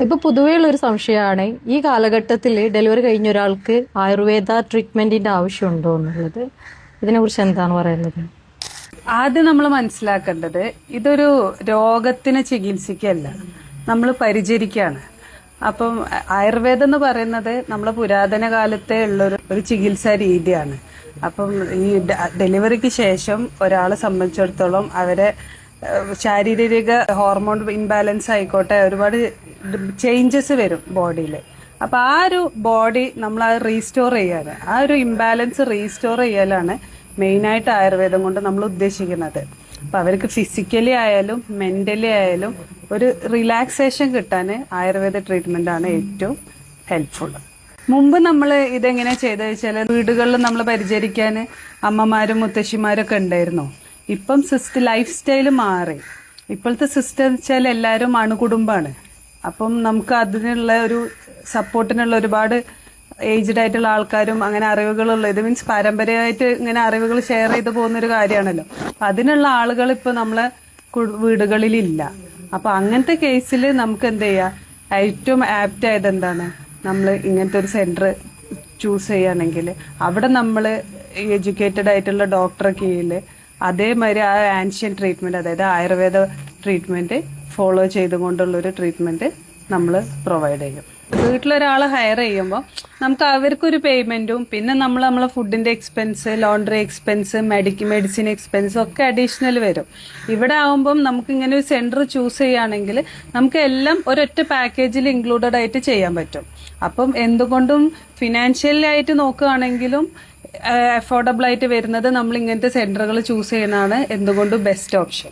ഇപ്പൊ പൊതുവെയുള്ള ഒരു സംശയമാണ് ഈ കാലഘട്ടത്തിൽ ഡെലിവറി കഴിഞ്ഞ ഒരാൾക്ക് ആയുർവേദ ട്രീറ്റ്മെന്റിന്റെ ആവശ്യമുണ്ടോ എന്നുള്ളത്. ഇതിനെക്കുറിച്ച് എന്താണ് പറയുന്നത്? ആദ്യം നമ്മൾ മനസ്സിലാക്കേണ്ടത് ഇതൊരു രോഗത്തിന് ചികിത്സിക്കല്ല, നമ്മൾ പരിചരിക്കുകയാണ്. അപ്പം ആയുർവേദം എന്ന് പറയുന്നത് നമ്മളെ പുരാതന കാലത്തെ ഉള്ളൊരു ചികിത്സാ രീതിയാണ്. അപ്പം ഈ ഡെലിവറിക്ക് ശേഷം ഒരാളെ സംബന്ധിച്ചിടത്തോളം അവരെ ശാരീരിക ഹോർമോൺ ഇംബാലൻസ് ആയിക്കോട്ടെ, ഒരുപാട് ചേഞ്ചസ് വരും ബോഡിയിൽ. അപ്പം ആ ഒരു ബോഡി നമ്മൾ റീസ്റ്റോർ ചെയ്യാൻ, ആ ഒരു ഇംബാലൻസ് റീസ്റ്റോർ ചെയ്യലാണ് മെയിനായിട്ട് ആയുർവേദം കൊണ്ട് നമ്മൾ ഉദ്ദേശിക്കുന്നത്. അപ്പം അവർക്ക് ഫിസിക്കലി ആയാലും മെന്റലി ആയാലും ഒരു റിലാക്സേഷൻ കിട്ടാൻ ആയുർവേദ ട്രീറ്റ്മെന്റ് ആണ് ഏറ്റവും ഹെൽപ്ഫുൾ. മുമ്പ് നമ്മൾ ഇതെങ്ങനെ ചെയ്തത് വെച്ചാൽ വീടുകളിൽ നമ്മൾ പരിചരിക്കാൻ അമ്മമാരും മുത്തശ്ശിമാരൊക്കെ ഉണ്ടായിരുന്നു. ഇപ്പം ലൈഫ് സ്റ്റൈൽ മാറി. ഇപ്പോഴത്തെ സിസ്റ്റം വെച്ചാൽ എല്ലാവരും അണുകുടുംബാണ്. അപ്പം നമുക്ക് അതിനുള്ള ഒരു സപ്പോർട്ടിനുള്ള ഒരുപാട് ഏജ്ഡ് ആയിട്ടുള്ള ആൾക്കാരും അങ്ങനെ അറിവുകളുള്ള, ഇത് മീൻസ് പാരമ്പര്യമായിട്ട് ഇങ്ങനെ അറിവുകൾ ഷെയർ ചെയ്ത് പോകുന്നൊരു കാര്യമാണല്ലോ. അപ്പം അതിനുള്ള ആളുകൾ ഇപ്പൊ നമ്മളെ വീടുകളിലില്ല. അപ്പൊ അങ്ങനത്തെ കേസിൽ നമുക്ക് എന്ത് ചെയ്യാം, ഏറ്റവും ആപ്റ്റ് ആയത് എന്താണ്, നമ്മൾ ഇങ്ങനത്തെ ഒരു സെന്റർ ചൂസ് ചെയ്യുകയാണെങ്കിൽ അവിടെ നമ്മൾ എഡ്യൂക്കേറ്റഡ് ആയിട്ടുള്ള ഡോക്ടറെ കീഴിൽ അതേമാതിരി ആ ആൻഷ്യൻ ട്രീറ്റ്മെന്റ്, അതായത് ആയുർവേദ ട്രീറ്റ്മെന്റ് ഫോളോ ചെയ്തുകൊണ്ടുള്ളൊരു ട്രീറ്റ്മെന്റ് നമ്മൾ പ്രൊവൈഡ് ചെയ്യും. വീട്ടിലൊരാളെ ഹയർ ചെയ്യുമ്പോൾ നമുക്ക് അവർക്കൊരു പേയ്മെന്റും പിന്നെ നമ്മളെ ഫുഡിന്റെ expense, laundry expense, medicine expense ഒക്കെ അഡീഷണൽ വരും. ഇവിടെ ആവുമ്പം നമുക്ക് ഇങ്ങനെ ഒരു സെന്റർ ചൂസ് ചെയ്യുകയാണെങ്കിൽ നമുക്ക് എല്ലാം ഒരൊറ്റ പാക്കേജിൽ ഇൻക്ലൂഡഡ് ആയിട്ട് ചെയ്യാൻ പറ്റും. അപ്പം എന്തുകൊണ്ടും ഫിനാൻഷ്യലി ആയിട്ട് നോക്കുകയാണെങ്കിലും അഫോർഡബിൾ ആയിട്ട് വരുന്നത് നമ്മൾ ഇങ്ങനത്തെ സെന്ററുകൾ ചൂസ് ചെയ്യുന്നതാണ് എന്തുകൊണ്ടും ബെസ്റ്റ് ഓപ്ഷൻ.